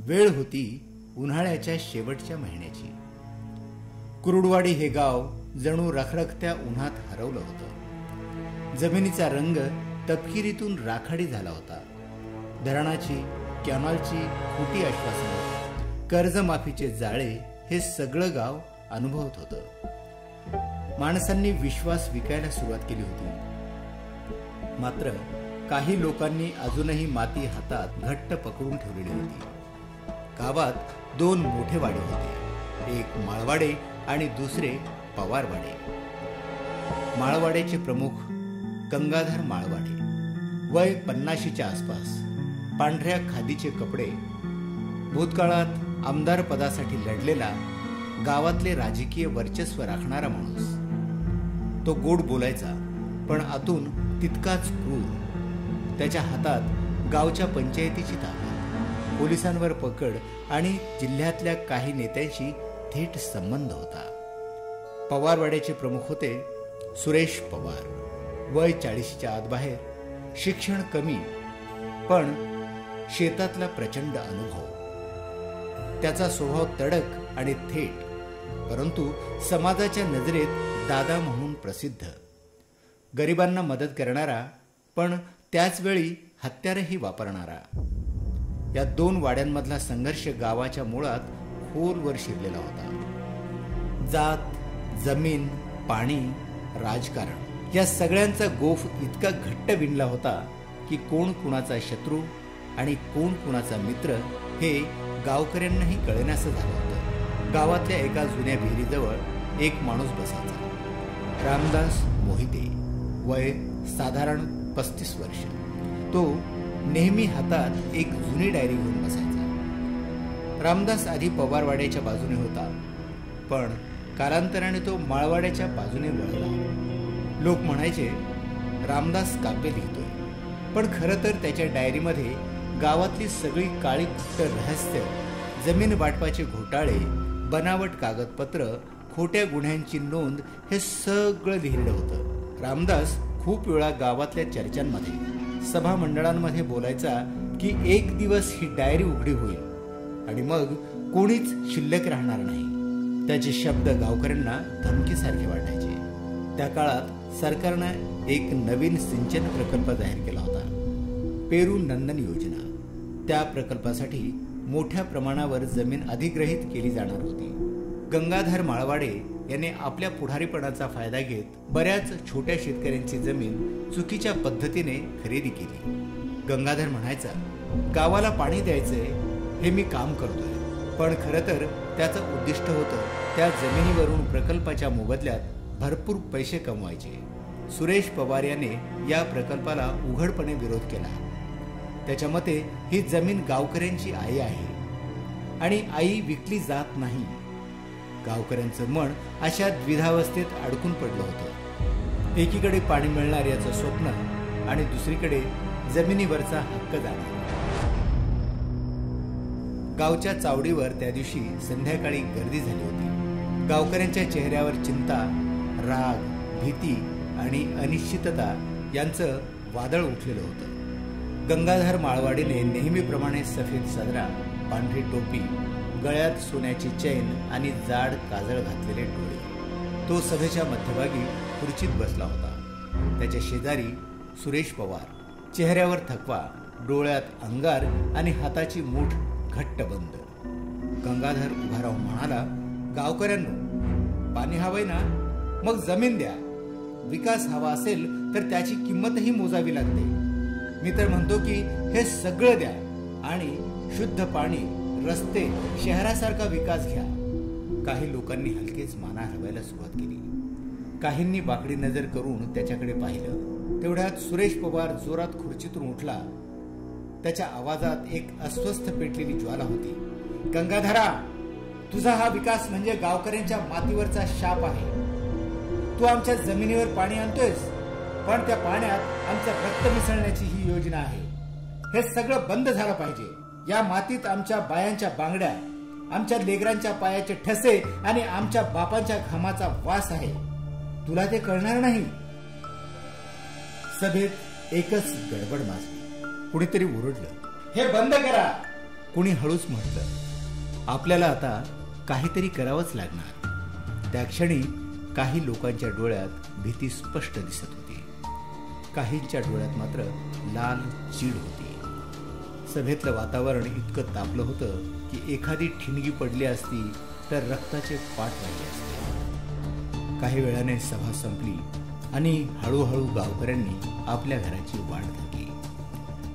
वेळ होती उन्हाळ्याच्या शेवटच्या महिन्याची. कुरुडवाडी हे गाव जणू रखरखत्या उन्हात हरवलं होतं. जमिनीचा रंग तपकिरीतून राखाडी झाला होता. धरणाची, कॅनॉलची खोटी आश्वासनं, कर्जमाफीचे जाळे हे सगळं गाव अनुभवत होतं. माणसांनी विश्वास विकायला सुरुवात केली होती. मात्र काही लोकांनी अजूनही माती हातात घट्ट पकडून ठेवलेली होती. गावात 2 मोठे वाडे होते, एक माळवाडे आणि दुसरे पवारवाडे. माळवाड्याचे प्रमुख गंगाधर माळवाडे, वय 50च्या आसपास, पांढऱ्या खादीचे कपडे, भूतकाळात आमदार पदासाठी लढलेला, गावातले राजकीय वर्चस्व राखणारा माणूस. तो गोड बोलायचा, पण आतून तितकाच क्रूर. त्याच्या हातात गावच्या पंचायतीची ताकद, पोलिसांवर पकड आणि जिल्ह्यातल्या काही नेत्यांशी थेट संबंध होता. पवारवाड्याचे प्रमुख होते सुरेश पवार, वय 40च्या आत बाहेर, शिक्षण कमी, पण शेतातला प्रचंड अनुभव. त्याचा स्वभाव तडक आणि थेट, परंतु समाजाच्या नजरेत दादा म्हणून प्रसिद्ध. गरिबांना मदत करणारा, पण त्याचवेळी हत्यारही वापरणारा. या 2 वाड्यांमधला संघर्ष गावाच्या मुळात खोलवर शिरलेला होता. जात, जमीन, पाणी, राजकारण या सगळ्यांचा गोफ इतका घट्ट विणला होता की कोण कुणाचा शत्रू आणि कोण कुणाचा मित्र हे गावकऱ्यांनाही कळेनासं झालं होतं. गावातल्या एका जुन्या विहिरीजवळ एक माणूस बसायचा, रामदास मोहिते, वय साधारण 35 वर्ष. तो नेहमी हातात एक जुनी डायरी घेऊन बसायचा. रामदास आधी पवारवाड्याच्या बाजूने होता, पण कालांतराने तो माळवाड्याच्या बाजूने वळला. लोक म्हणायचे, रामदास काव्य लिहितोय, पण खरं तर त्याच्या डायरीमध्ये गावातली सगळी काळी गुप्त रहस्य, जमीन वाटपाचे घोटाळे, बनावट कागदपत्र, खोट्या गुन्ह्यांची नोंद हे सगळं लिहिलं होतं. रामदास खूप वेळा गावातल्या चर्चांमध्ये, सभा मंडळांमध्ये बोलायचा की एक दिवस ही डायरी उघडी होईल आणि मग कोणीच शिल्लक राहणार नाही. त्याचे शब्द गावकऱ्यांना धमकीसारखे वाटायचे. त्या काळात सरकारनं एक नवीन सिंचन प्रकल्प जाहीर केला होता, पेरू नंदन योजना. त्या प्रकल्पासाठी मोठ्या प्रमाणावर जमीन अधिग्रहित केली जाणार होती. गंगाधर माळवाडे याने आपल्या पुढारीपणाचा फायदा घेत बऱ्याच छोट्या शेतकऱ्यांची जमीन चुकीच्या पद्धतीने खरेदी केली. गंगाधर म्हणायचा, गावाला पाणी द्यायचंय हे मी काम करतोय, पण खरं तर त्याचं उद्दिष्ट होतं त्या जमिनीवरून प्रकल्पाच्या मोबदल्यात भरपूर पैसे कमवायचे. सुरेश पवार याने या प्रकल्पाला उघडपणे विरोध केला. त्याच्या मते ही जमीन गावकऱ्यांची आई आहे आणि आई विकली जात नाही. गावकऱ्यांचं मन अशा द्विधावस्थेत अडकून पडलं होतं. एकीकडे पाणी मिळणार याचं स्वप्न आणि दुसरीकडे जमिनीवरचा हक्क जाणार. गावच्या चावडीवर त्या दिवशी संध्याकाळी गर्दी झाली होती. गावकऱ्यांच्या चेहऱ्यावर चिंता, राग, भीती आणि अनिश्चितता यांचं वादळ उठलेलं होतं. गंगाधर माळवाडीने नेहमीप्रमाणे सफेद सदरा, पांढरी टोपी, गळ्यात सोन्याची चैन आणि जाड काजळ घातलेले डोळे. तो सभेच्या मध्यभागी खुर्चीत बसला होता. त्याच्या शेजारी सुरेश पवार, चेहऱ्यावर थकवा, डोळ्यात अंगार आणि हाताची मूठ घट्ट बंद. गंगाधर उभा राहून म्हणाला, गावकऱ्यांनो, पाणी हवंय ना, मग जमीन द्या. विकास हवा असेल तर त्याची किंमतही मोजावी लागते. मी तर म्हणतो की हे सगळं द्या आणि शुद्ध पाणी, रस्ते, शहरासारखा विकास घ्या. काही लोकांनी हलकेच माना हलवायला सुरुवात केली. काहींनी वाकडी नजर करून त्याच्याकडे पाहिलं. तेवढ्यात सुरेश पवार जोरात खुर्चीतून उठला. त्याच्या आवाजात एक अस्वस्थ पेटलेली ज्वाला होती. गंगाधरा, तुझा हा विकास म्हणजे गावकऱ्यांच्या मातीवरचा शाप आहे. तू आमच्या जमिनीवर पाणी आणतोयस, पण त्या पाण्यात आमचं रक्त मिसळण्याची ही योजना आहे. हे सगळं बंद झालं पाहिजे. या मातीत आमच्या बायांच्या बांगड्या, आमच्या लेकरांच्या पायाचे ठसे आणि आमच्या बापांच्या घामाचा वास आहे. तुला ते कळणार नाही. सभेत एकच गडबड माजली. कुणीतरी ओरडलं, हे बंद करा. कोणी हळूच म्हटलं, आपल्याला आता काहीतरी करावंच लागणार. त्या क्षणी काही लोकांच्या डोळ्यात भीती स्पष्ट दिसत होती. काहींच्या डोळ्यात मात्र लाल चीड होती. सभेतलं वातावरण इतकं तापलं होतं की एखादी ठिणगी पडली असती तर रक्ताचे पाठ वाहिले असते. काही वेळाने सभा संपली आणि हळूहळू गावकऱ्यांनी आपल्या घराची वाट धरली.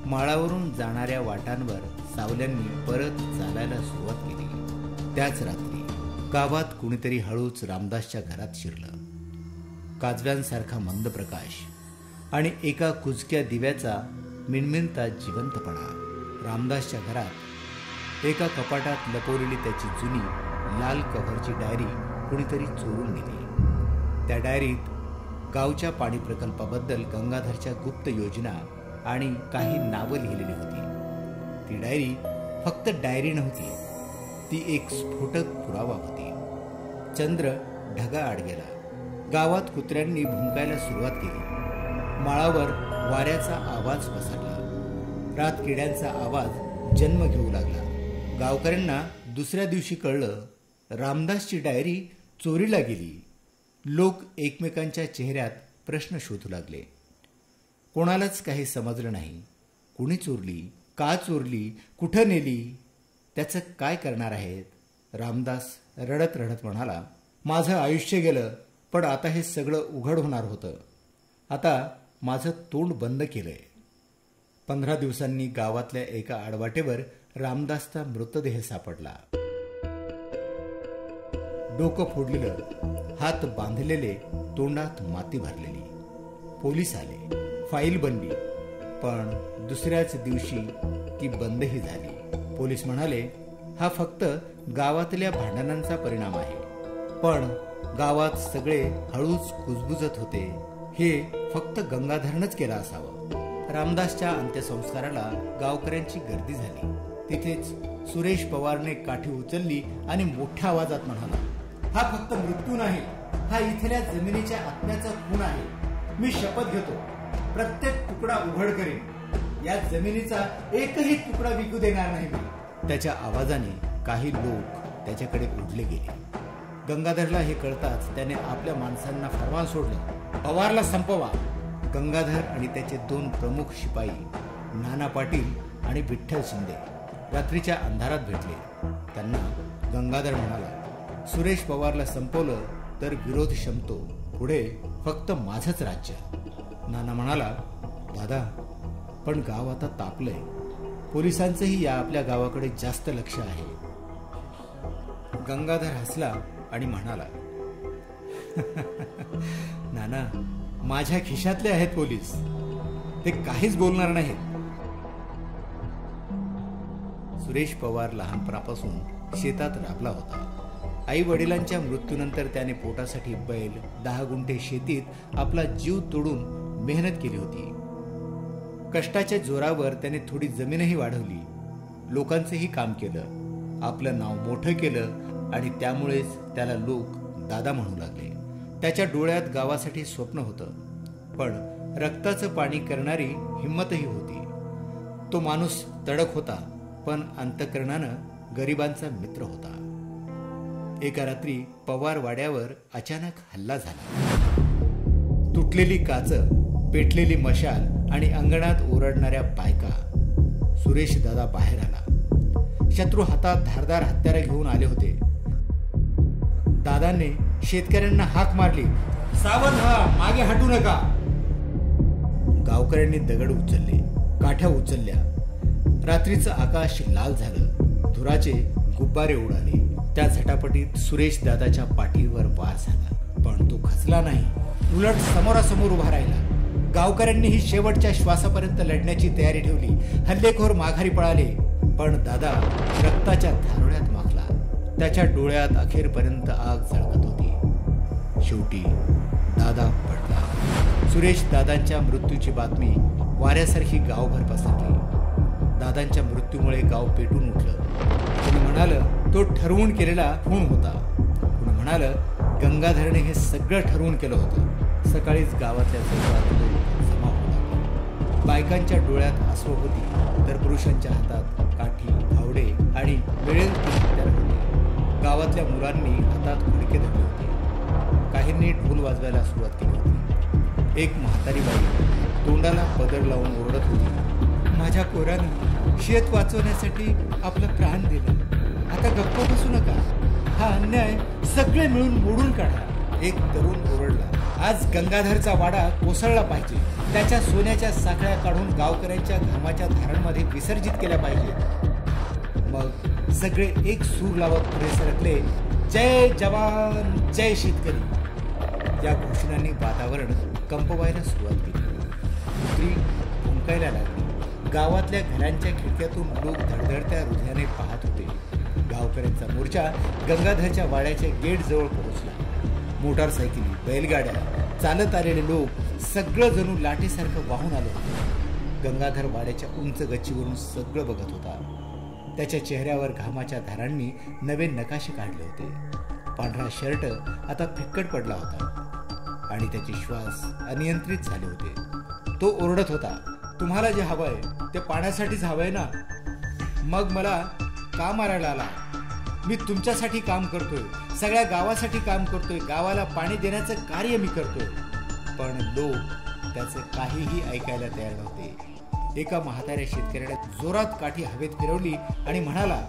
माळावरून जाणाऱ्या वाटांवर सावल्यांनी परत चालायला सुरुवात केली. त्याच रात्री गावात कुणीतरी हळूच रामदासच्या घरात शिरलं. काजव्यांसारखा मंद प्रकाश आणि एका कुजक्या दिव्याचा मिणमिणता जिवंतपणा. रामदासच्या घरात एका कपाटात लपवलेली त्याची जुनी लाल कव्हरची डायरी कुणीतरी चोरून नेली. त्या डायरीत गावच्या पाणी प्रकल्पाबद्दल गंगाधरच्या गुप्त योजना आणि काही नावं लिहिलेली होती. ती डायरी फक्त डायरी नव्हती, ती एक स्फोटक पुरावा होती. चंद्र ढगाआड गेला. गावात कुत्र्यांनी भुंकायला सुरुवात केली. माळावर वाऱ्याचा आवाज पसरला. रातकिड्यांचा आवाज जन्म घेऊ लागला. गावकऱ्यांना दुसऱ्या दिवशी कळलं, रामदासची डायरी चोरीला गेली. लोक एकमेकांच्या चेहऱ्यात प्रश्न शोधू लागले. कोणालाच काही समजलं नाही. कुणी चोरली, का चोरली, कुठं नेली, त्याचं काय करणार आहेत? रामदास रडत रडत म्हणाला, माझं आयुष्य गेलं, पण आता हे सगळं उघड होणार होतं. आता माझं तोंड बंद केलंय. 15 दिवसांनी गावातल्या एका आडवाटेवर रामदासचा मृतदेह सापडला. डोकं फोडलेलं, हात बांधलेले, तोंडात माती भरलेली. पोलीस आले, फाईल बनली, पण दुसऱ्याच दिवशी ती बंदही झाली. पोलीस म्हणाले, हा फक्त गावातल्या भांडणांचा परिणाम आहे. पण गावात सगळे हळूच कुजबुजत होते. हे फक्त गंगाधरनंच केलं असावं. रामदासच्या अंत्यसंस्काराला गावकऱ्यांची गर्दी झाली. तिथेच सुरेश पवारने काठी उचलली आणि मोठ्या आवाजात म्हणाला, हा फक्त मृत्यू नाही, हा इथल्या जमिनीच्या आत्म्याचा खून आहे. मी शपथ घेतो, प्रत्येक तुकडा उघड करेन. या जमिनीचा एकही तुकडा विकू देणार नाही मी. त्याच्या आवाजाने काही लोक त्याच्याकडे ओढले गेले. गंगाधरला हे कळताच त्याने आपल्या माणसांना फरमान सोडलं, पवारला संपवा. गंगाधर आणि त्याचे 2 प्रमुख शिपाई नाना पाटील आणि विठ्ठल शिंदे रात्रीच्या अंधारात भेटले. त्यांना गंगाधर म्हणाला, सुरेश पवारला संपवलं तर विरोध शमतो, पुढे फक्त माझंच राज्य. नाना म्हणाला, दादा, पण गाव आता तापलंय. पोलिसांचंही या आपल्या गावाकडे जास्त लक्ष आहे. गंगाधर हसला आणि म्हणाला, नाना, माझ्या खिशातले आहेत पोलीस, ते काहीच बोलणार नाहीत. सुरेश पवार लहानपणापासून शेतात राबला होता. आई वडिलांच्या मृत्यूनंतर त्याने पोटासाठी बैल, 10 गुंठे शेतीत आपला जीव तोडून मेहनत केली होती. कष्टाच्या जोरावर त्याने थोडी जमीनही वाढवली. लोकांचंही काम केलं, आपलं नाव मोठं केलं आणि त्यामुळेच त्याला लोक दादा म्हणू लागले. त्याच्या डोळ्यात गावासाठी स्वप्न होतं, पण रक्ताचं पाणी करणारी हिंमतही होती. तो माणूस तडक होता, पण अंतःकरणानं गरिबांचा मित्र होता. एका रात्री पवार वाड्यावर अचानक हल्ला झाला. तुटलेली काचं, पेटलेली मशाल आणि अंगणात ओरडणाऱ्या बायका. सुरेश दादा बाहेर आला. शत्रू हातात धारदार हत्यारं घेऊन आले होते. दादांनी शेतकऱ्यांना हाक मारली, सावध व्हा, मागे हटू नका. गावकऱ्यांनी दगड उचलले, काठ्या उचलल्या. रात्रीचं आकाश लाल झालं. धुराचे गुब्बारे उडाले. त्या झटापटीत सुरेश दादाच्या पाठीवर वार झाला, पण तो खचला नाही. उलट समोरासमोर उभा राहिला. गावकऱ्यांनीही शेवटच्या श्वासापर्यंत लढण्याची तयारी ठेवली. हल्लेखोर माघारी पळाले, पण दादा रक्ताच्या धारोळ्यात माखला. त्याच्या डोळ्यात अखेरपर्यंत आग झळकत होती. शेवटी दादा पडला. सुरेश दादांच्या मृत्यूची बातमी वाऱ्यासारखी गावभर पसरली. दादांच्या मृत्यूमुळे गाव पेटून उठलं. कोणी म्हणालं तो ठरवून केलेला खून होता. कोणी म्हणालं गंगाधरने हे सगळं ठरवून केलं होतं. सकाळीच गावातल्या चौकात लोक जमा होऊ लागले. बायकांच्या डोळ्यात आसू होती, तर पुरुषांच्या हातात काठी, फावडे होते आणि मिळेल ती हत्यार होते. गावातल्या मुलांनी हातात फडके धरले होते. काहींनी ढोल वाजवायला सुरुवात केली होती. एक म्हातारी बाई तोंडाला पदर लावून ओरडत होती, माझ्या पोरानं शेत वाचवण्यासाठी आपलं प्राण दिलं. आता गप्प बसू नका, हा अन्याय सगळे मिळून मोडून काढा. एक तरुण ओरडला, आज गंगाधरचा वाडा कोसळला पाहिजे. त्याच्या सोन्याच्या साखळ्या काढून गावकऱ्यांच्या घामाच्या धारांमध्ये विसर्जित केल्या पाहिजे. मग सगळे एक सूर लावत पुढे सरकले, जय जवान जय शेतकरी. या घोषणांनी वातावरण कंपवायला सुरुवात केली. कुत्री भुंकायला लागली. गावातल्या घरांच्या खिडक्यातून लोक धडधडत्या हृदयाने पाहत होते. गावकऱ्यांचा मोर्चा गंगाधरच्या वाड्याच्या गेटजवळ पोहोचला. मोटारसायकली, बैलगाड्या, चालत आलेले लोक सगळं जणू लाटेसारखं वाहून आलं होतं. गंगाधर वाड्याच्या उंच गच्चीवरून सगळं बघत होता. त्याच्या चेहऱ्यावर घामाच्या धारांनी नवे नकाशे काढले होते. पांढरा शर्ट आता फिक्कट पडला होता आणि त्याचे श्वास अनियंत्रित झाले होते. तो ओरडत होता, तुम्हाला जे हवंय ते पाण्यासाठीच हवंय ना? मग मला का मारायला आला? मी तुमच्यासाठी काम करतोय, सगळ्या गावासाठी काम करतोय, गावाला पाणी देण्याचं कार्य मी करतोय. पण लोक त्याचं काहीही ऐकायला तयार नव्हते. एका म्हाताऱ्या शेतकऱ्याने जोरात काठी हवेत फिरवली आणि म्हणाला,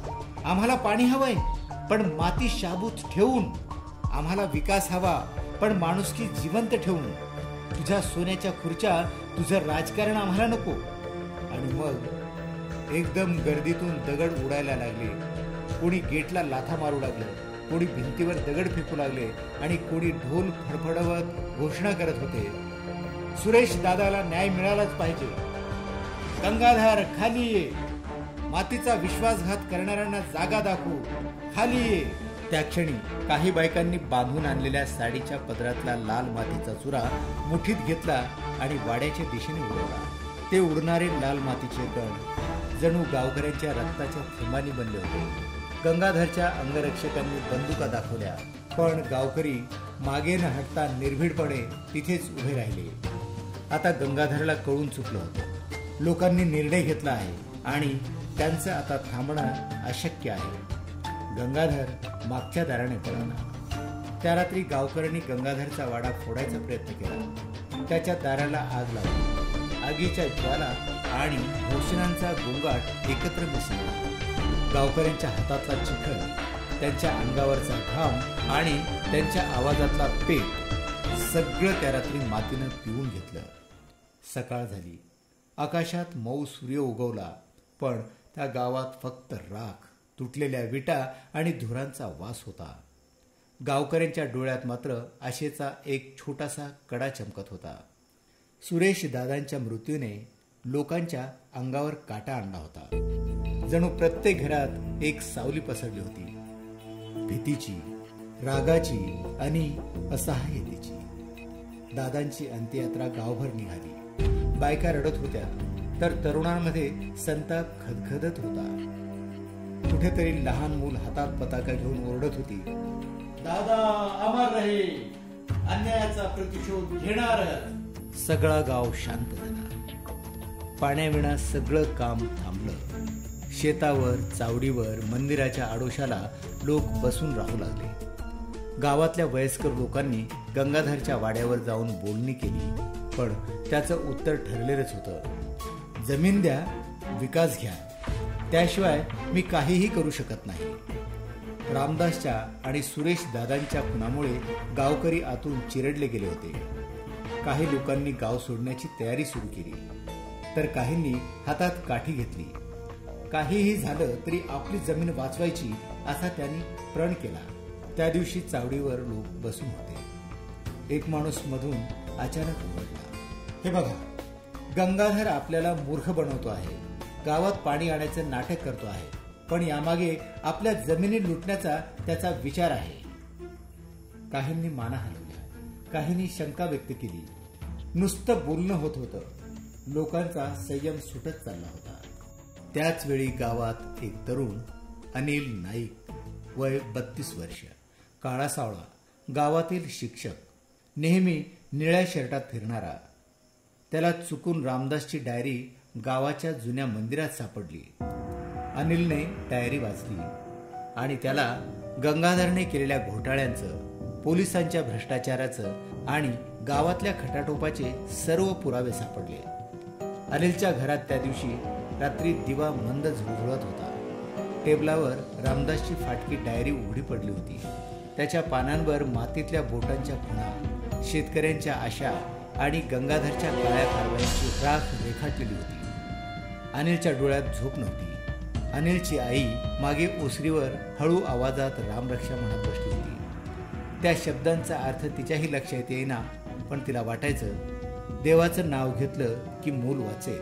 आम्हाला पाणी हवंय पण माती शाबूत ठेवून. आम्हाला विकास हवा पण माणुसकी जिवंत ठेवून. तुझ्या सोन्याच्या खुर्च्या, तुझं राजकारण आम्हाला नको. आणि मग एकदम गर्दीतून दगड उडायला लागले. कोणी गेटला लाथा मारू लागले, कोणी भिंतीवर दगड फेकू लागले आणि कोणी ढोल फडफडवत घोषणा करत होते, सुरेश दादाला न्याय मिळालाच पाहिजे. गंगाधर खाली ये, मातीचा विश्वासघात करणाऱ्यांना जागा दाखवू, खाली ये. त्या क्षणी काही बायकांनी बांधून आणलेल्या साडीच्या पदरातला लाल मातीचा चुरा मुठीत घेतला आणि वाड्याच्या दिशेने उडवला. ते उडणारे लाल मातीचे कण जणू गावकऱ्यांच्या रक्ताच्या थेंबांनी बनले होते. गंगाधरच्या अंगरक्षकांनी बंदुका दाखवल्या, पण गावकरी मागे न हटता निर्भीडपणे तिथेच उभे राहिले. आता गंगाधरला कळून चुकलं होतं. लोकांनी निर्णय घेतला आहे आणि त्यांचं आता थांबणं अशक्य आहे. गंगाधर मागच्या दाराने पळाला. त्या रात्री गावकऱ्यांनी गंगाधरचा वाडा फोडायचा प्रयत्न केला. त्याच्या दाराला आग लागली. आगीच्या ज्वाला आणि घोषणांचा गोंगाट एकत्र मिसळला. गावकऱ्यांच्या हातातला चिखल, त्यांच्या अंगावरचा घाम आणि त्यांच्या आवाजातला पेट सगळं त्या रात्री मातीनं पिऊन घेतलं. सकाळ झाली. आकाशात मऊ सूर्य उगवला, पण त्या गावात फक्त राख, तुटलेल्या विटा आणि धुरांचा वास होता. गावकऱ्यांच्या डोळ्यात मात्र आशेचा एक छोटासा कडा चमकत होता. सुरेश दादांच्या मृत्यूने लोकांच्या अंगावर काटा आणला होता. जणू प्रत्येक घरात एक सावली पसरली होती, भीतीची, रागाची आणि असहाय्यतेची. दादांची अंत्ययात्रा गावभर निघाली. बायका रडत होत्या तर तरुणांमध्ये संताप खदखदत होता. कुठेतरी लहान मूल हातात पताका घेऊन ओरडत होती, दादा अमर रहे, अन्यायाचा प्रतिशोध घेणार. सगळा गाव शांत झाला. पाण्याविना सगळं काम थांबलं. शेतावर, चावडीवर, मंदिराच्या आडोशाला लोक बसून राहू लागले. गावातल्या वयस्कर लोकांनी गंगाधरच्या वाड्यावर जाऊन बोलणी केली, पण त्याचं उत्तर ठरलेलंच होतं, जमीन द्या, विकास घ्या, त्याशिवाय मी काहीही करू शकत नाही. रामदासच्या आणि सुरेश दादांच्या खुनामुळे गावकरी आतून चिरडले गेले होते. काही लोकांनी गाव सोडण्याची तयारी सुरू केली, तर काहींनी हातात काठी घेतली. काहीही झालं तरी आपली जमीन वाचवायची असा त्यांनी प्रण केला. त्या दिवशी चावडीवर लोक बसून होते. एक माणूस मधून अचानक उमटला, हे बघा, गंगाधर आपल्याला मूर्ख बनवतो आहे, गावात पाणी आणायचं नाटक करतो आहे, पण यामागे आपल्या जमिनी लुटण्याचा त्याचा विचार आहे. काहींनी माना हलवल्या, काहींनी शंका व्यक्त केली. नुसतं बोलणं होत होतं. लोकांचा संयम सुटत चालला होता. त्याच वेळी गावात एक तरुण, अनिल नाईक, वय 32 वर्ष, काळा सावळा, गावातील शिक्षक, नेहमी निळ्या शर्टात फिरणारा. त्याला चुकून रामदासची डायरी गावाच्या जुन्या मंदिरात सापडली. अनिलने डायरी वाचली आणि त्याला गंगाधरने केलेल्या घोटाळ्यांचं, पोलिसांच्या भ्रष्टाचाराचं आणि गावातल्या खटाटोपाचे सर्व पुरावे सापडले. अनिलच्या घरात त्या दिवशी रात्री दिवा मंद झुळझुळत होता. टेबलावर रामदासची फाटकी डायरी उघडी पडली होती. त्याच्या पानांवर मातीतल्या बोटांच्या खुणा, शेतकऱ्यांच्या आशा आणि गंगाधरच्या काळ्या कारवायांची राख रेखाटलेली होती. अनिलच्या डोळ्यात झोप नव्हती. अनिलची आई मागे ओसरीवर हळू आवाजात रामरक्षा म्हणत बसली होती. त्या शब्दांचा अर्थ तिच्याही लक्षात येईना, पण तिला वाटायचं देवाचं नाव घेतलं की मूल वाचेल.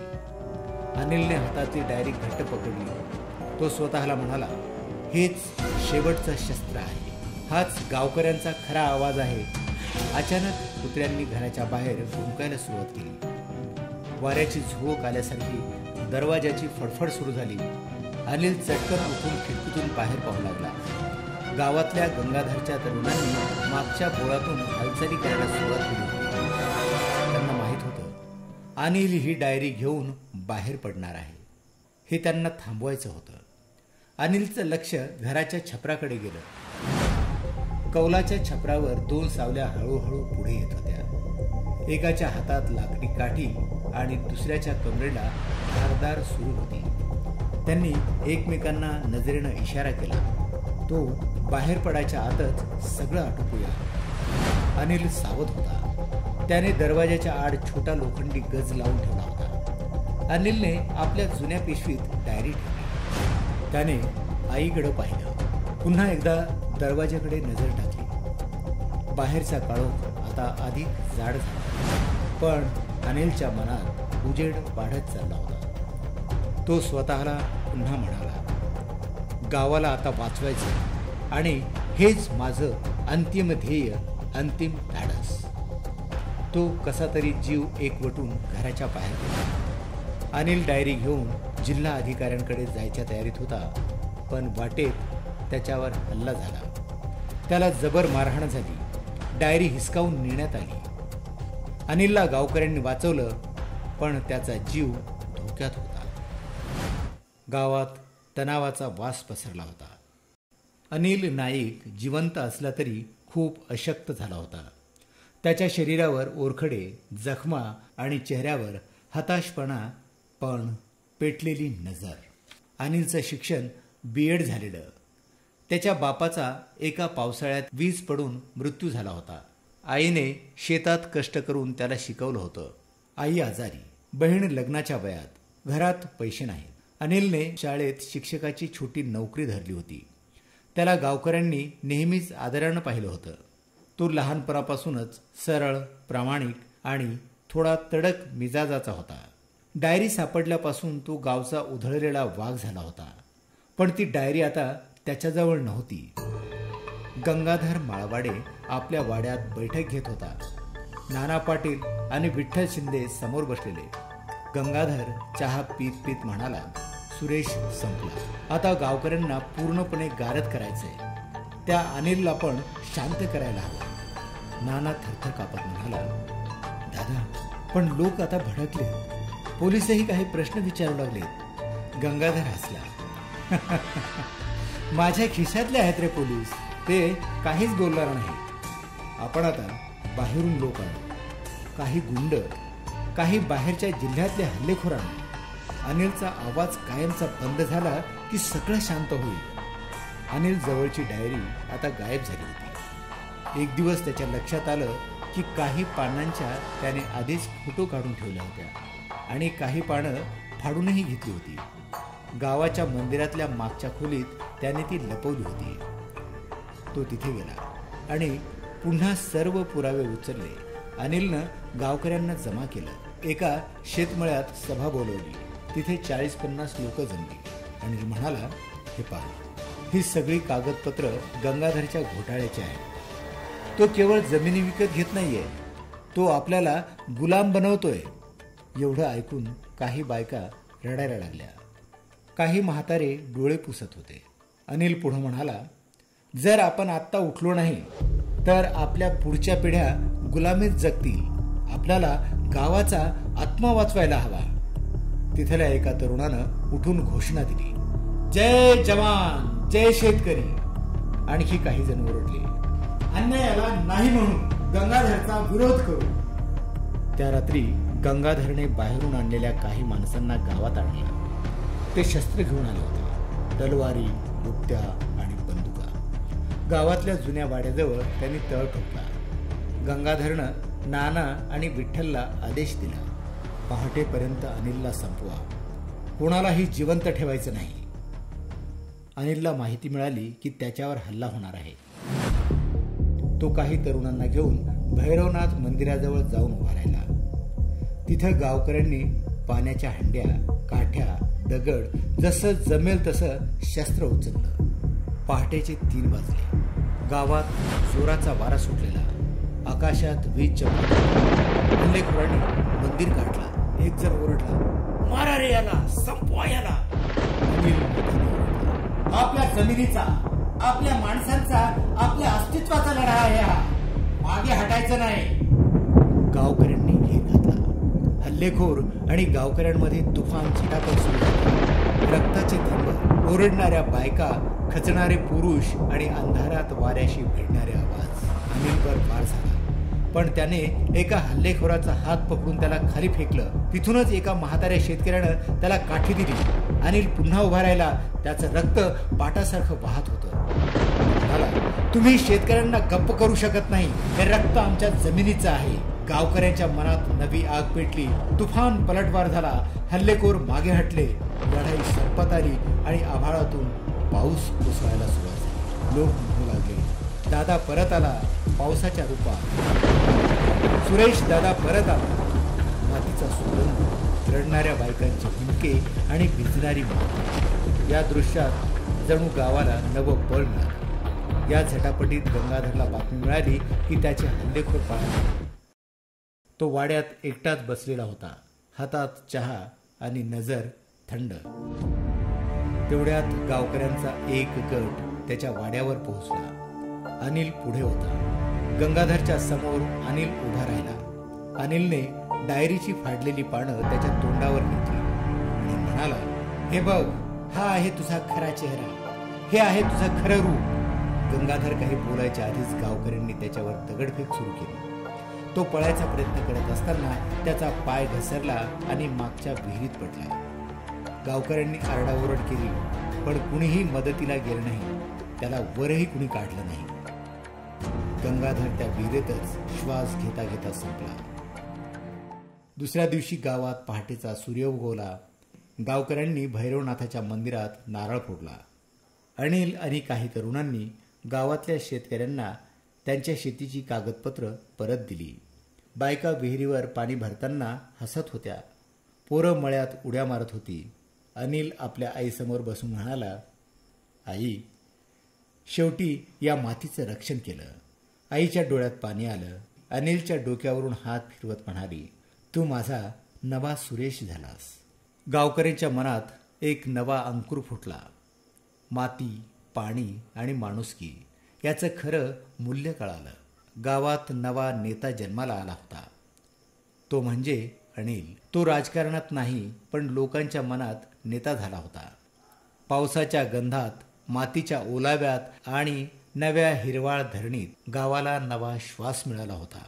अनिलने हातातली डायरी घट्ट पकडली. तो स्वतःला म्हणाला, हेच शेवटचं शस्त्र आहे. हाच गावकऱ्यांचा खरा आवाज आहे. अचानक कुत्र्यांनी घराच्या बाहेर भुंकायला सुरुवात केली. वाऱ्याची झोक आल्यासारखी दरवाजाची फडफड सुरू झाली. अनिल चटकन उठून खिडकीतून बाहेर पाहू लागला. गावातल्या गंगाधरच्या तरुणांनी मागच्या बोळातून हालचाली करायला सुरुवात केली होती. त्यांना माहीत होतं अनिल ही डायरी घेऊन बाहेर पडणार आहे. हे त्यांना थांबवायचं होतं. अनिलचं लक्ष घराच्या छपराकडे गेलं. कौलाच्या छपरावर 2 सावल्या हळूहळू पुढे येत होत्या. एकाच्या हातात लाकडी काठी आणि दुसऱ्याच्या कमरेला धारदार सुरू होती. त्यांनी एकमेकांना नजरेनं इशारा केला. तो बाहेर पडायच्या आतच सगळं आटोपूया. अनिल सावध होता. त्याने दरवाजाच्या आड छोटा लोखंडी गज लावून ठेवला होता. अनिलने आपल्या जुन्या पिशवीत डायरी ठेवली. त्याने आईकडे पाहिलं. पुन्हा एकदा दरवाजाकडे नजर टाकली. बाहेरचा काळोख आता अधिक जाड झाला, पण अनिलच्या मनात उजेड वाढत चालला होता. तो स्वतःला पुन्हा म्हणाला, गावाला आता वाचवायचं आणि हेच माझं अंतिम ध्येय, अंतिम धाडस. तो कसा तरी जीव एकवटून घराच्या बाहेर गेला. अनिल डायरी घेऊन जिल्हा अधिकाऱ्यांकडे जायच्या तयारीत होता, पण वाटेत त्याच्यावर हल्ला झाला. त्याला जबर मारहाण झाली. डायरी हिसकावून नेण्यात आली. अनिलला गावकऱ्यांनी वाचवलं, पण त्याचा जीव धोक्यात होता. गावात तणावाचा वास पसरला होता. अनिल नाईक जिवंत असला तरी खूप अशक्त झाला होता. त्याच्या शरीरावर ओरखडे, जखमा आणि चेहऱ्यावर हताशपणा, पण पेटलेली नजर. अनिलचं शिक्षण BEd झालेलं. त्याच्या बापाचा एका पावसाळ्यात वीज पडून मृत्यू झाला होता. आईने शेतात कष्ट करून त्याला शिकवलं होतं. आई आजारी, बहीण लग्नाच्या वयात, घरात पैसे नाहीत. अनिलने शाळेत शिक्षकाची छोटी नोकरी धरली होती. त्याला गावकऱ्यांनी नेहमीच आदरानं पाहिलं होतं. तो लहानपणापासूनच सरळ, प्रामाणिक आणि थोडा तडक मिजाजाचा होता. डायरी सापडल्यापासून तो गावचा उधळलेला वाघ झाला होता. पण ती डायरी आता त्याच्याजवळ नव्हती. गंगाधर माळवाडे आपल्या वाड्यात बैठक घेत होता. नाना पाटील आणि विठ्ठल शिंदे समोर बसलेले. गंगाधर चहा पीत पीत म्हणाला, सुरेश संपला. आता गावकऱ्यांना पूर्णपणे गारद करायचंय. त्या अनिलला पण शांत करायला हवं. नाना थरथर कापत म्हणाला, दादा, पण लोक आता भडकले. पोलिसही काही प्रश्न विचारू लागले. गंगाधर हसला. माझ्या खिशातले आहेत रे पोलीस, ते काहीच बोलणार नाही. आपण आता बाहेरून लोक आणू, काही गुंड, काही बाहेरच्या जिल्ह्यातले हल्लेखोरांना. अनिलचा आवाज कायमचा बंद झाला की सगळं शांत होईल. अनिल जवळची डायरी आता गायब झाली होती. एक दिवस त्याच्या लक्षात आलं की काही पानांच्या त्याने आधीच फोटो काढून ठेवल्या होत्या आणि काही पानं फाडूनही घेतली होती. गावाच्या मंदिरातल्या मागच्या खोलीत त्याने ती लपवली होती. तो तिथे गेला आणि पुन्हा सर्व पुरावे उचलले. अनिलनं गावकऱ्यांना जमा केलं. एका शेतमळ्यात सभा बोलवली. तिथे 40-50 लोक जमली. अनिल म्हणाला, हे पहा, ही सगळी कागदपत्र गंगाधरच्या घोटाळ्याची आहेत. तो केवळ जमिनी विकत घेत नाहीये, तो आपल्याला गुलाम बनवतोय. एवढं ऐकून काही बायका रडायला लागल्या. काही म्हातारे डोळे पुसत होते. अनिल पुढे म्हणाला, जर आपण आत्ता उठलो नाही तर आपल्या पुढच्या पिढ्या गुलामीत जगतील. आपल्याला गावाचा आत्मा वाचवायला हवा. तिथल्या एका तरुणानं उठून घोषणा दिली, जय जवान जय शेतकरी. आणखी काही जण ओरडले, अन्यायाला नाही म्हणून गंगाधरचा विरोध करू. त्या रात्री गंगाधरने बाहेरून आणलेल्या काही माणसांना गावात आणला. ते शस्त्र घेऊन आले होते, तलवारी, बुट्ट्या आणि बंदुका. गावातल्या जुन्या वाड्याजवळ त्यांनी तळ ठोकला. गंगाधरनं नाना आणि विठ्ठलला आदेश दिला, पहाटेपर्यंत अनिलला संपवा, कोणालाही जिवंत ठेवायचं नाही. अनिलला माहिती मिळाली की त्याच्यावर हल्ला होणार आहे. तो काही तरुणांना घेऊन भैरवनाथ मंदिराजवळ जाऊन उभा राहिला. तिथं गावकऱ्यांनी पाण्याच्या हंड्या, काठ्या, दगड जसं जमेल तसं शस्त्र उचललं. पहाटेचे 3 वाजले. गावात जोराचा वारा सुटलेला. आकाशात वीज चमकली. हल्लेखोरांनी मंदिर गाठला. एक जण ओरडला, मारा रे याला, संपवा याला. आपल्या जमिनीचा, आपल्या माणसांचा, आपल्या अस्तित्वाचा लढा आहे हा, मागे हटायचं नाही. गावकऱ्यांनी घेर घातला. हल्लेखोर आणि गावकऱ्यांमध्ये तुफान झटापट सुरू झाली. रक्ताचे थेंब, ओरडणाऱ्या बायका, खचणारे पुरुष आणि अंधारात वाऱ्याशी भिडणारे आवाज. अनिलवर वार झाला, पण त्याने एका हल्लेखोराचा हात पकडून त्याला खाली फेकलं. तिथूनच एका म्हाताऱ्या शेतकऱ्यानं त्याला काठी दिली. अनिल पुन्हा उभा राहिला. त्याचं रक्त पाटासारखं वाहत होतं. तुम्ही शेतकऱ्यांना गप्प करू शकत नाही, हे रक्त आमच्या जमिनीचं आहे. गावकऱ्यांच्या मनात नवी आग पेटली. तुफान पलटवार झाला. हल्लेखोर मागे हटले. लढाई संपत आली आणि आभाळातून पाऊस कोसळायला सुरुवात झाली. लोक म्हणू लागले, दादा परत आला, पावसाच्या रूपात. सुरेश दादा परत आला. मातीचा सुगंध, रडणाऱ्या बायकांचे हुंदके आणि भिजणारी माती. या दृश्यात जणू गावाला नवं बळ मिळालं. या झटापटीत गंगाधरला बातमी मिळाली की त्याचे हल्लेखोर पळाले. तो वाड्यात एकटाच बसलेला होता, हातात चहा आणि नजर थंड. तेवढ्यात गावकऱ्यांचा एक गट त्याच्या वाड्यावर पोहोचला. अनिल पुढे होता. गंगाधरच्या समोर अनिल उभा राहिला. अनिलने डायरीची फाडलेली पानं त्याच्या तोंडावर घेतली आणि म्हणाला, हे बघ, हा आहे तुझा खरा चेहरा, हे आहे तुझं खरं रूप. गंगाधर काही बोलायच्या आधीच गावकऱ्यांनी त्याच्यावर दगडफेक सुरू केली. तो पळायचा प्रयत्न करत असताना त्याचा पाय घसरला आणि मागच्या विहिरीत पडला. गावकऱ्यांनी आरडाओरड केली, पण कुणीही मदतीला गेलं नाही. त्याला वरही कुणी काढलं नाही. गंगाधर त्या विहिरीतच श्वास घेता घेता संपला. दुसऱ्या दिवशी गावात पहाटेचा सूर्य उगवला. गावकऱ्यांनी भैरवनाथाच्या मंदिरात नारळ फोडला. अनिल आणि काही तरुणांनी गावातल्या शेतकऱ्यांना त्यांच्या शेतीची कागदपत्र परत दिली. बायका विहिरीवर पाणी भरताना हसत होत्या. पोरं मळ्यात उड्या मारत होती. अनिल आपल्या आईसमोर बसून म्हणाला, आई, शेवटी या मातीचं रक्षण केलं. आईच्या डोळ्यात पाणी आलं. अनिलच्या डोक्यावरून हात फिरवत म्हणाली, तू माझा नवा सुरेश झालास. गावकऱ्यांच्या मनात एक नवा अंकुर फुटला. माती, पाणी आणि माणुसकी याचं खरं मूल्य कळालं. गावात नवा नेता जन्माला आला होता. तो म्हणजे अनिल. तो राजकारणात नाही, पण लोकांच्या मनात नेता झाला होता. पावसाच्या गंधात, मातीच्या ओलाव्यात आणि नव्या हिरवाळ धरणीत गावाला नवा श्वास मिळाला होता.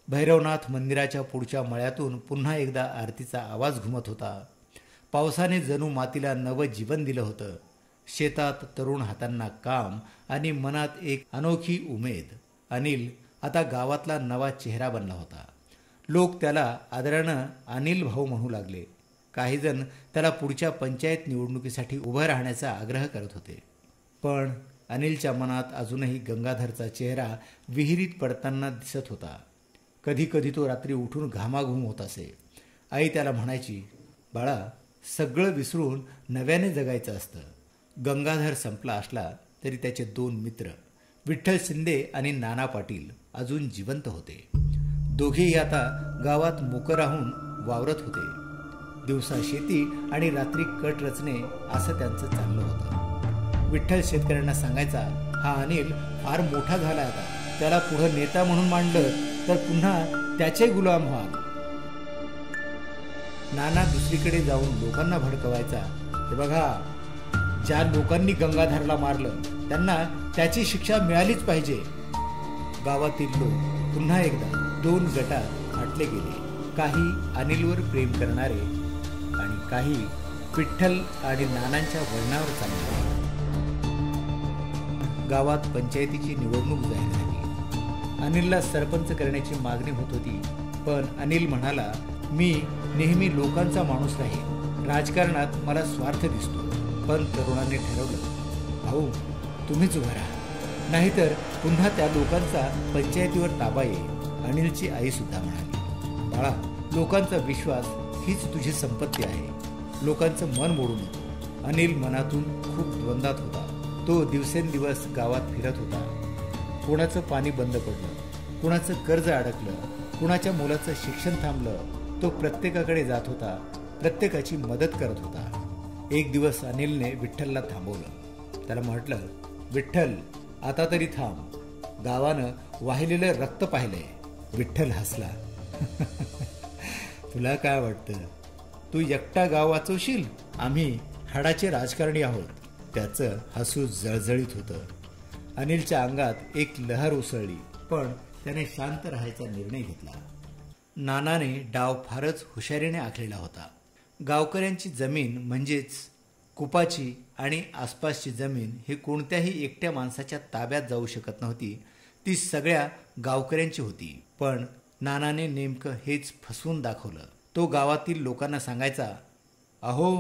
भैरवनाथ मंदिराच्या पुढच्या मळ्यातून पुन्हा एकदा आरतीचा आवाज घुमत होता. पावसाने जणू मातीला नवं जीवन दिलं होतं. शेतात तरुण हातांना काम आणि मनात एक अनोखी उमेद. अनिल आता गावातला नवा चेहरा बनला होता. लोक त्याला आदरानं अनिल भाऊ म्हणू लागले. काही जण त्याला पुढच्या पंचायत निवडणुकीसाठी उभं राहण्याचा आग्रह करत होते. पण अनिलच्या मनात अजूनही गंगाधरचा चेहरा विहिरीत पडताना दिसत होता. कधी कधी तो रात्री उठून घामाघूम होत असे. आई त्याला म्हणायची, बाळा, सगळं विसरून नव्याने जगायचं असतं. गंगाधर संपला असला तरी त्याचे 2 मित्र विठ्ठल शिंदे आणि नाना पाटील अजून जिवंत होते. दोघेही आता गावात मोकं राहून वावरत होते. दिवसा शेती आणि रात्री कट रचणे असं त्यांचं चाललं होतं. विठ्ठल शेतकऱ्यांना सांगायचा, हा अनिल फार मोठा झाला, आता त्याला पुढं नेता म्हणून मांडलं तर पुन्हा त्याचे गुलाम व्हाल. नाना दुसरीकडे जाऊन लोकांना भडकवायचा, हे बघा, ज्या लोकांनी गंगाधरला मारलं त्यांना त्याची शिक्षा मिळालीच पाहिजे. गावातील लोक पुन्हा एकदा 2 गटात वाटले गेले. काही अनिलवर प्रेम करणारे आणि काही विठ्ठल आणि नानांच्या वळणावर चालणारे. गावात पंचायतीची निवडणूक जाहीर झाली. अनिलला सरपंच करण्याची मागणी होत होती, पण अनिल म्हणाला, मी नेहमी लोकांचा माणूस राहील. राजकारणात मला स्वार्थ दिसतो. पण तरुणाने ठरवलं, भाऊ तुम्हीच उभा राहा, नाहीतर पुन्हा त्या लोकांचा पंचायतीवर ताबा येईल. अनिलची आई सुद्धा म्हणाली, बाळा लोकांचा विश्वास हीच तुझी संपत्ती आहे. लोकांचं मन मोडू नको. अनिल मनातून खूप द्वंद्वात होता. तो दिवसेंदिवस गावात फिरत होता. कोणाचं पाणी बंद पडलं, कुणाचं कर्ज अडकलं, कुणाच्या मुलाचं शिक्षण थांबलं. तो प्रत्येकाकडे जात होता, प्रत्येकाची मदत करत होता. एक दिवस अनिलने विठ्ठलला थांबवलं. त्याला म्हटलं, विठ्ठल आता तरी थांब, गावानं वाहिलेलं रक्त पाहिलंय. विठ्ठल हसला. तुला काय वाटतं, तू एकटा गाव वाचवशील? आम्ही हाडाचे राजकारणी आहोत. त्याचं हसू जळजळीत होतं. अनिलच्या अंगात एक लहर उसळली, पण त्याने शांत राहायचा निर्णय घेतला. नानाने डाव फारच हुशारीने आखलेला होता. गावकऱ्यांची जमीन म्हणजेच कुपाची आणि आसपासची जमीन ही कोणत्याही एकट्या माणसाच्या ताब्यात जाऊ शकत नव्हती. ती सगळ्या गावकऱ्यांची होती. पण नानाने नेमकं हेच फसवून दाखवलं. तो गावातील लोकांना सांगायचा, अहो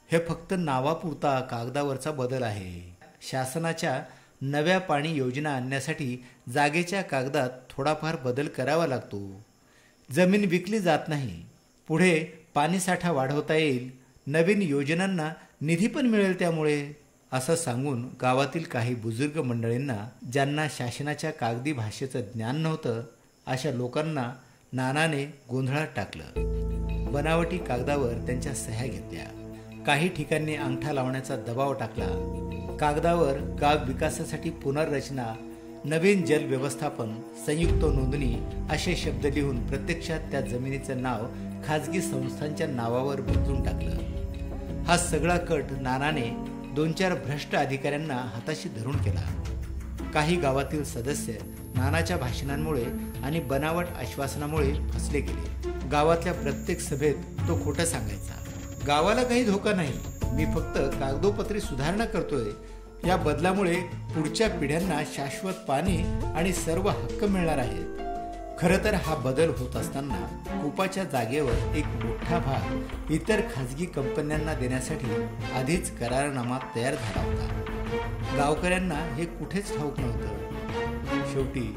हे फक्त नावापुरता कागदावरचा बदल आहे. शासनाच्या नव्या पाणी योजना आणण्यासाठी जागेच्या कागदात थोडाफार बदल करावा लागतो. जमीन विकली जात नाही. पुढे पाणीसाठा वाढवता येईल. नवीन योजनांना निधी पण मिळेल त्यामुळे, असं सांगून गावातील काही बुजुर्ग मंडळींना, ज्यांना शासनाच्या कागदी भाषेचं ज्ञान नव्हतं, अशा लोकांना नानाने गोंधळात टाकलं. बनावटी कागदावर त्यांच्या सह्या घेतल्या. काही ठिकाणी अंगठा लावण्याचा दबाव टाकला. कागदावर गाव विकासासाठी पुनर्रचना, नवीन जल व्यवस्थापन, संयुक्त नोंदणी असे शब्द लिहून प्रत्यक्षात त्या जमिनीचं नाव खाजगी संस्थांच्या नावावर बदलून टाकलं. हा सगळा कट नानाने 2-4 भ्रष्ट अधिकाऱ्यांना हाताशी धरून केला. काही गावातील सदस्य नानाच्या भाषणांमुळे आणि बनावट आश्वासनामुळे फसले गेले. गावातल्या प्रत्येक सभेत तो खोटं सांगायचा. गावाला काही धोका नाही, मी फक्त कागदोपत्री सुधारणा करतोय. या बदलामुळे पुढच्या पिढ्यांना शाश्वत पाणी आणि सर्व हक्क मिळणार आहेत. खरं तर हा बदल होत असताना कुपाच्या जागेवर एक मोठा भाग इतर खाजगी कंपन्यांना देण्यासाठी आधीच करारनामा तयार झाला होता. गावकऱ्यांना हे कुठेच ठाऊक नव्हतं. शेवटी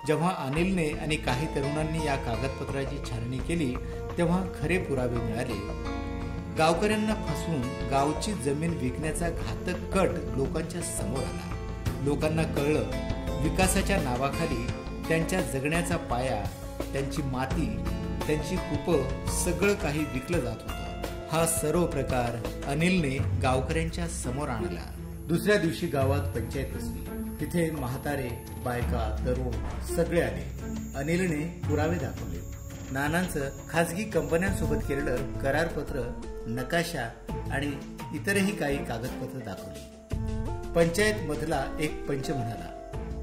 जेव्हा अनिलने आणि काही तरुणांनी या कागदपत्राची छाननी केली, तेव्हा खरे पुरावे मिळाले. गावकऱ्यांना फसवून गावची जमीन विकण्याचा घातक कट लोकांच्या समोर आला. लोकांना कळलं, विकासाच्या नावाखाली त्यांच्या जगण्याचा पाया, त्यांची माती, त्यांची कुपं सगळं काही विकलं जात होतं. हा सर्व प्रकार अनिलने गावकऱ्यांच्या समोर आणला. दुसऱ्या दिवशी गावात पंचायत बसली. तिथे म्हातारे, बायका, तरुण सगळे आले. अनिलने पुरावे दाखवले. नानांचं खाजगी कंपन्यांसोबत केलेलं करारपत्र, नकाशा आणि इतरही काही कागदपत्र दाखवली. पंचायत मधला एक पंच म्हणाला,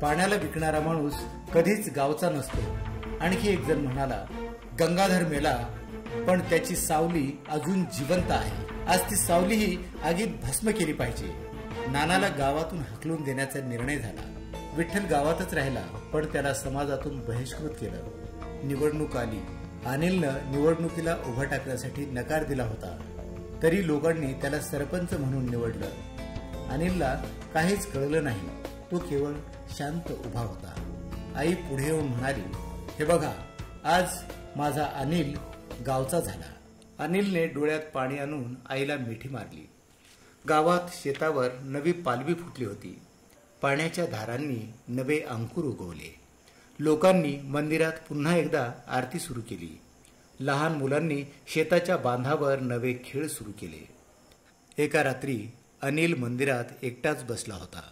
पाण्याला विकणारा माणूस कधीच गावचा नसतो. आणखी एक जण म्हणाला, गंगाधर मेला पण त्याची सावली अजून जिवंत आहे. आज ती सावलीही आगीत भस्म केली पाहिजे. नानाला गावातून हाकलून देण्याचा निर्णय झाला. विठ्ठल गावातच राहिला, पण त्याला समाजातून बहिष्कृत केलं. निवडणूक आली. अनिलनं निवडणुकीला उभा टाकण्यासाठी नकार दिला होता, तरी लोकांनी त्याला सरपंच म्हणून निवडलं. अनिलला काहीच कळलं नाही. तो केवळ शांत उभा होता. आई पुढे येऊन म्हणाली, हे बघा, आज माझा अनिल गावचा झाला. अनिलने डोळ्यात पाणी आणून आईला मिठी मारली. गावात शेतावर नवी पालवी फुटली होती. पाण्याच्या धारांनी नवे अंकुर उगवले. लोकांनी मंदिरात पुन्हा एकदा आरती सुरू केली. लहान मुलांनी शेताच्या बांधावर नवे खेळ सुरू केले. एका रात्री अनिल मंदिरात एकटाच बसला होता.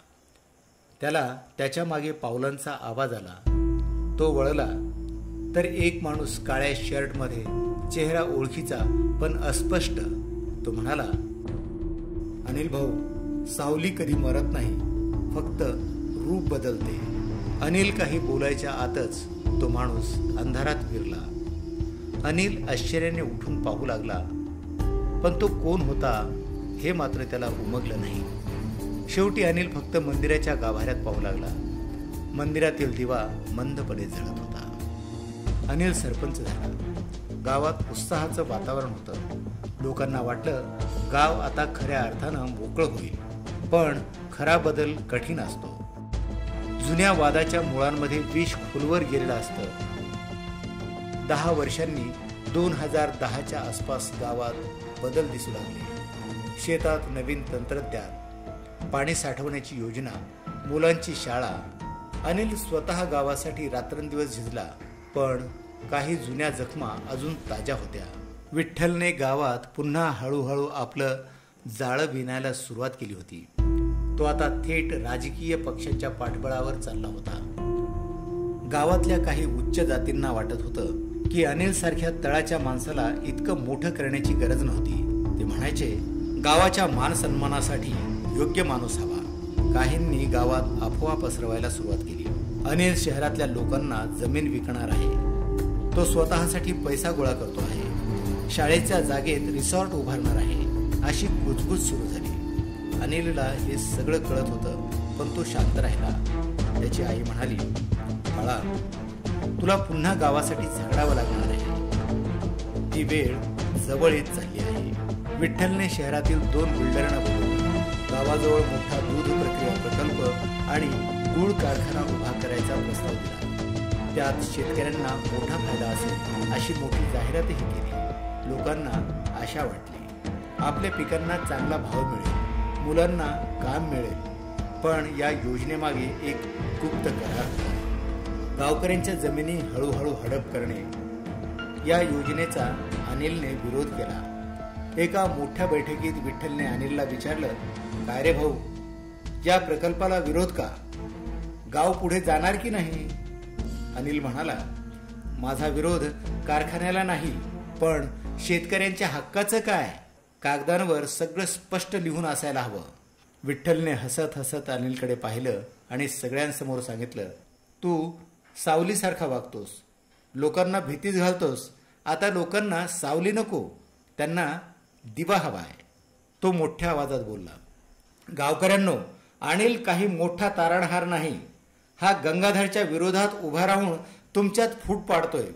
त्याला त्याच्या मागे पावलांचा आवाज आला. तो वळला तर एक माणूस काळ्या शर्टमध्ये, चेहरा ओळखीचा पण अस्पष्ट. तो म्हणाला, अनिल भाऊ, सावली कधी मरत नाही, फक्त रूप बदलते. अनिल काही बोलायच्या आतच तो माणूस अंधारात विरला. अनिल आश्चर्याने उठून पाहू लागला, पण तो कोण होता हे मात्र त्याला उमगलं नाही. शेवटी अनिल फक्त मंदिराच्या गाभाऱ्यात पाहू लागला. मंदिरातील दिवा मंदपणे जळत होता. अनिल सरपंच झाला. गावात उत्साहाचं वातावरण होतं. लोकांना वाटलं गाव आता खऱ्या अर्थानं मोकळं होईल. पण खरा बदल कठीण असतो. जुन्या वादाच्या मुळांमध्ये विष खोलवर गेलेलं असतं. 10 वर्षांनी 2010च्या आसपास गावात बदल दिसू लागले. शेतात नवीन तंत्रज्ञान, पाणी साठवण्याची योजना, मुलांची शाळा. अनिल स्वतः गावासाठी रात्रंदिवस झिजला, पण काही जुन्या जखमा अजून ताज्या होत्या. विठ्ठलने गावात पुन्हा हळूहळू आपलं जाळं विणायला सुरुवात केली होती. तो आता थेट राजकीय पक्षांच्या पाठबळावर चालला होता. गावातल्या काही उच्च जातींना वाटत होतं की अनिल सारख्या तळाच्या माणसाला इतकं मोठं करण्याची गरज नव्हती. ते म्हणायचे, गावाच्या मान सन्मानासाठी योग्य माणूस हवा. काहींनी गावात अफवा पसरवायला सुरुवात केली. अनिल शहरातल्या लोकांना जमीन विकणार आहे. तो स्वतःसाठी पैसा गोळा करतो आहे. शाळेच्या जागेत रिसॉर्ट उभारणार आहे, अशी कुजबूज सुरू झाली. अनिलला हे सगळं कळत होतं, पण तो शांत राहिला. त्याची आई म्हणाली, बाळा, तुला पुन्हा गावासाठी झगडावं लागणार आहे. ती वेळ जवळ येत चालली आहे. विठ्ठलने शहरातील 2 बिल्डरांना बोलवलं. गावाजवळ मोठा दूध प्रक्रिया प्रकल्प आणि गूळ कारखाना उभा करायचा प्रस्ताव दिला. त्यात शेतकऱ्यांना मोठा फायदा असेल अशी मोठी जाहिरातही केली. लोकांना आशा वाटली, आपल्या पिकांना चांगला भाव मिळेल, मुलांना काम मिळेल. पण या योजनेमागे एक गुप्त करार होता. गावकऱ्यांच्या जमिनी हळूहळू हडप करणे. या योजनेचा अनिलने विरोध केला. एका मोठ्या बैठकीत विठ्ठलने अनिलला विचारलं, काय रे भाऊ, या प्रकल्पाला विरोध का? गाव पुढे जाणार की नाही? अनिल म्हणाला, माझा विरोध कारखान्याला नाही, पण शेतकऱ्यांच्या हक्काचं काय? कागदांवर सगळं स्पष्ट लिहून असायला हवं. विठ्ठलने हसत हसत अनिलकडे पाहिलं आणि सगळ्यांसमोर सांगितलं, तू सावलीसारखा वागतोस, लोकांना भीतीच घालतोस. आता लोकांना सावली नको, त्यांना दिवा हवा आहे. तो मोठ्या आवाजात बोलला, गावकऱ्यांनो, अनिल काही मोठा तारणहार नाही. हा गंगाधरच्या विरोधात उभा राहून तुमच्यात फूट पाडतोय.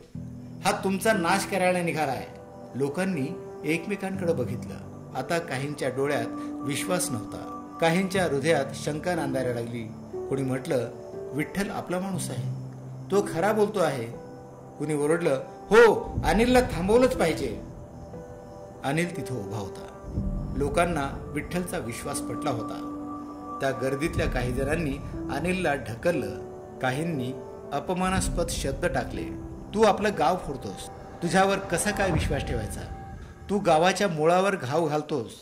हा तुमचा नाश करायला निघालाय. लोकांनी एकमेकांकडे बघितलं. आता काहींच्या डोळ्यात विश्वास नव्हता, काहींच्या हृदयात शंका नांदायला लागली. कोणी म्हटलं, विठ्ठल आपला माणूस आहे, तो खरा बोलतो आहे. कुणी ओरडलं, हो, अनिलला थांबवलंच पाहिजे. अनिल तिथे उभा होता. लोकांना विठ्ठलचा विश्वास पटला होता. त्या गर्दीतल्या काही जणांनी अनिलला ढकललं. काहींनी अपमानास्पद शब्द टाकले. तू आपलं गाव फोडतोस, तुझ्यावर कसा काय विश्वास ठेवायचा? तू गावाच्या मुळावर घाव घालतोस.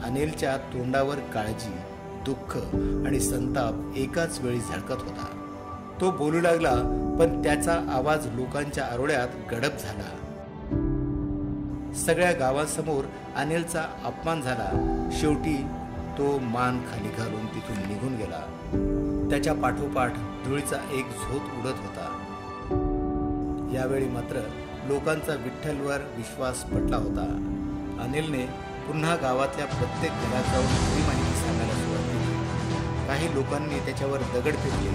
अनिलच्या तोंडावर काळजी, दुःख आणि संताप एकाच वेळी झळकत होता. तो बोलू लागला, पण त्याचा आवाज लोकांच्या आरोळ्यात गडप झाला. सगळ्या गावांसमोर अनिलचा अपमान झाला. शेवटी तो मान खाली घालून तिथून निघून गेला. त्याच्या पाठोपाठ धुळीचा एक झोत उडत होता. यावेळी मात्र लोकांचा विठ्ठलवर विश्वास पटला होता. अनिलने पुन्हा गावातल्या प्रत्येक घरात जाऊन खरी माहिती सांगायला सुरुवात केली. काही लोकांनी त्याच्यावर दगड फेकले,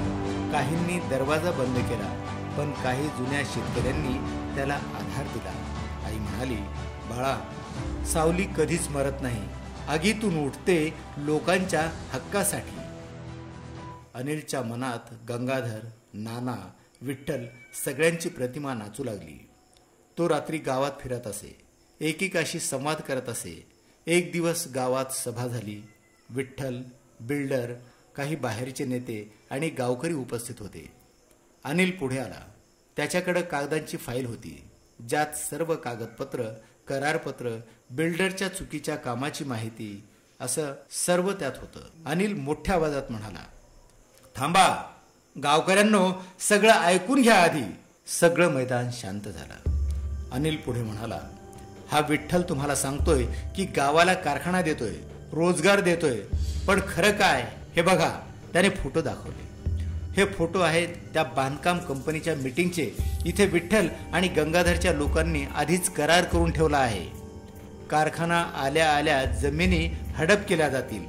काहींनी दरवाजा बंद केला, पण काही जुन्या शेतकऱ्यांनी त्याला आधार दिला. आई म्हणाली, बाळा, सावली कधीच मरत नाही, आगीतून उठते लोकांच्या हक्कासाठी. अनिलच्या मनात गंगाधर, नाना, विठ्ठल सगळ्यांची प्रतिमा नाचू लागली. तो रात्री गावात फिरत असे, एकेकाशी संवाद करत असे. एक दिवस गावात सभा झाली. विठ्ठल, बिल्डर, काही बाहेरचे नेते आणि गावकरी उपस्थित होते. अनिल पुढे आला. त्याच्याकडे कागदांची फाईल होती, ज्यात सर्व कागदपत्र, करारपत्र, बिल्डरच्या चुकीच्या कामाची माहिती, असं सर्व त्यात होतं. अनिल मोठ्या आवाजात म्हणाला, थांबा गावकऱ्यांनो, सगळं ऐकून घ्या आधी. सगळं मैदान शांत झालं. अनिल पुढे म्हणाला, हा विठ्ठल तुम्हाला सांगतोय की गावाला कारखाना देतोय, रोजगार देतोय, पण खरं काय हे बघा. त्याने फोटो दाखवले. हे फोटो आहेत त्या बांधकाम कंपनीच्या मीटिंगचे. इथे विठ्ठल आणि गंगाधरच्या लोकांनी आधीच करार करून ठेवला आहे. कारखाना आल्या आल्या जमिनी हडप केल्या जातील.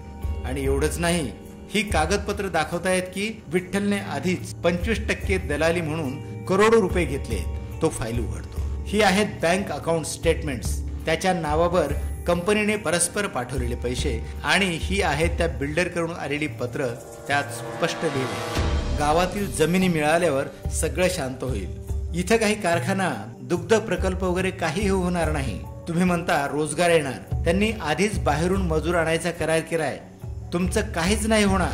आणि एवढंच नाही, ही कागदपत्र दाखवतायत की विठ्ठलने आधीच 25% दलाली म्हणून करोडो रुपये घेतले. तो फाईल उघडतो. ही आहेत बँक अकाउंट स्टेटमेंट्स. त्याच्या नावावर कंपनीने परस्पर पाठवलेले पैसे. आणि ही आहेत त्या बिल्डरकडून आलेली पत्र. त्यात स्पष्ट लिहिले, गावातील जमिनी मिळाल्यावर सगळं शांत होईल. इथं काही कारखाना, दुग्ध प्रकल्प वगैरे काहीही होणार नाही. तुम्ही म्हणता रोजगार येणार. त्यांनी आधीच बाहेरून मजूर आणायचा करार केलाय. तुमचं काहीच नाही होणार.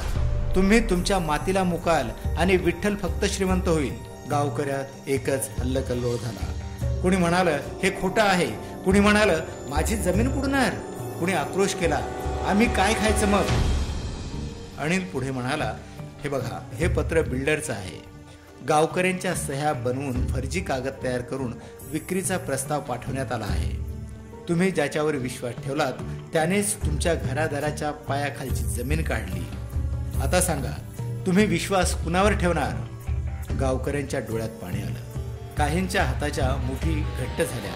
तुम्ही तुमच्या मातीला मुकाल आणि विठ्ठल फक्त श्रीमंत होईल. गावकऱ्यात एकच हल्लकल्लोळ झाला. कुणी म्हणालं हे खोटं आहे. कुणी म्हणालं माझी जमीन बुडणार. कुणी आक्रोश केला, आम्ही काय खायचं मग. अनिल पुढे म्हणाला, हे बघा, हे पत्र बिल्डरचं आहे. गावकऱ्यांच्या सह्या बनवून फर्जी कागद तयार करून विक्रीचा प्रस्ताव पाठवण्यात आला आहे. तुम्ही ज्याच्यावर विश्वास ठेवलात त्यानेच तुमच्या घरादाराच्या पायाखालची जमीन काढली. आता सांगा, तुम्ही विश्वास कुणावर ठेवणार. गावकऱ्यांच्या डोळ्यात पाणी आलं. काहींच्या हाताच्या मुठी घट्ट झाल्या.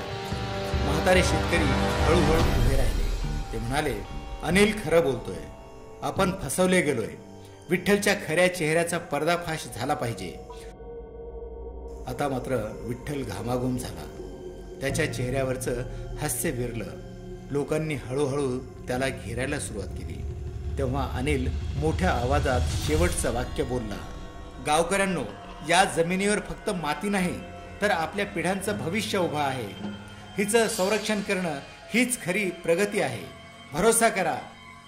म्हातारे शेतकरी हळूहळू उभे राहिले. ते म्हणाले, अनिल खरं बोलतोय. आपण फसवले गेलोय. विठ्ठलच्या खऱ्या चेहऱ्याचा पर्दाफाश झाला पाहिजे. आता मात्र विठ्ठल घामाघूम झाला. त्याच्या चेहऱ्यावरचं हास्य विरलं. लोकांनी हळूहळू त्याला घेरायला सुरुवात केली. तेव्हा अनिल मोठ्या आवाजात शेवटचं वाक्य बोलला, गावकऱ्यांनो, या जमिनीवर फक्त माती नाही तर आपल्या पिढ्यांचं भविष्य उभं आहे. हिचं संरक्षण करणं हीच खरी प्रगती आहे. भरोसा करा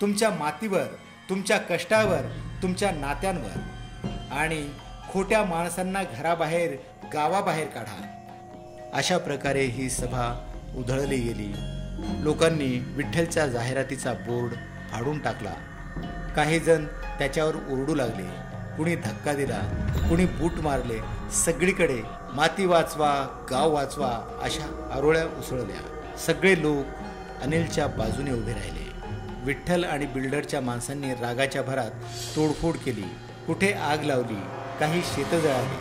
तुमच्या मातीवर, तुमच्या कष्टावर, तुमच्या नात्यांवर. आणि खोट्या माणसांना घराबाहेर, गावाबाहेर काढा. अशा प्रकारे ही सभा उधळली गेली. लोकांनी विठ्ठलच्या जाहिरातीचा बोर्ड फाडून टाकला. काही जण त्याच्यावर ओरडू लागले. कुणी धक्का दिला, कुणी बूट मारले. सगळीकडे माती वाचवा, गाव वाचवा अशा आरोळ्या उसळल्या. सगळे लोक अनिलच्या बाजूने उभे राहिले. विठ्ठल आणि बिल्डरच्या माणसांनी रागाच्या भरात तोडफोड केली. कुठे आग लावली, काही शेतं जळाली.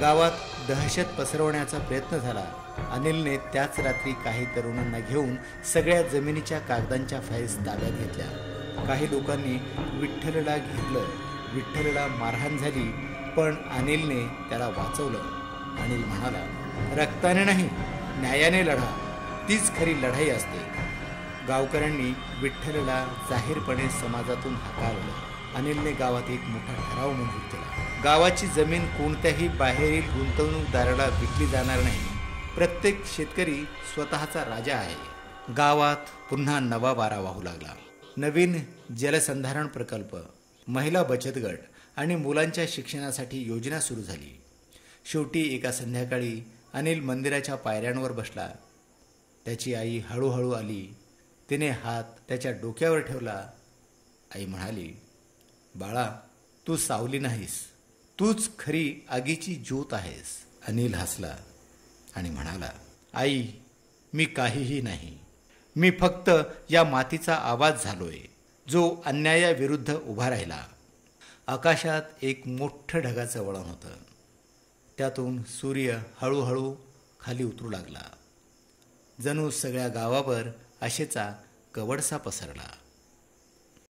गावात दहशत पसरवण्याचा प्रयत्न झाला. अनिलने त्याच रात्री काही तरुणांना घेऊन सगळ्या जमिनीच्या कागदांच्या फाईल्स ताब्यात घेतल्या. काही लोकांनी विठ्ठलला घेतलं. विठ्ठलला मारहाण झाली, पण अनिलने त्याला वाचवलं. अनिल म्हणाला, रक्ताने नाही, न्यायाने लढा. तीच खरी लढाई असते. गावकऱ्यांनी विठ्ठलला जाहीरपणे समाजातून हाकललं. अनिलने गावात एक मोठा ठराव मंजूर केला. गावाची जमीन कोणत्याही बाहेरील गुंतवणूकदाराला विकली जाणार नाही. प्रत्येक शेतकरी स्वतःचा राजा आहे. गावात पुन्हा नवा वारा वाहू लागला. नवीन जलसंधारण प्रकल्प, महिला बचत गट आणि मुलांच्या शिक्षणासाठी योजना सुरू झाली. शेवटी एका संध्याकाळी अनिल मंदिराच्या पायऱ्यांवर बसला. त्याची आई हळूहळू आली. तिने हात त्याच्या डोक्यावर ठेवला. आई म्हणाली, बाळा, तू सावली नाहीस, तूच खरी आगीची ज्योत आहेस. अनिल हसला आणि म्हणाला, आई, मी काहीही नाही. मी फक्त या मातीचा आवाज झालोय, जो अन्यायाविरुद्ध उभा राहिला. आकाशात एक मोठं ढगाचं वळण होतं. त्यातून सूर्य हळूहळू खाली उतरू लागला. जणू सगळ्या गावावर आशेचा कवडसा पसरला.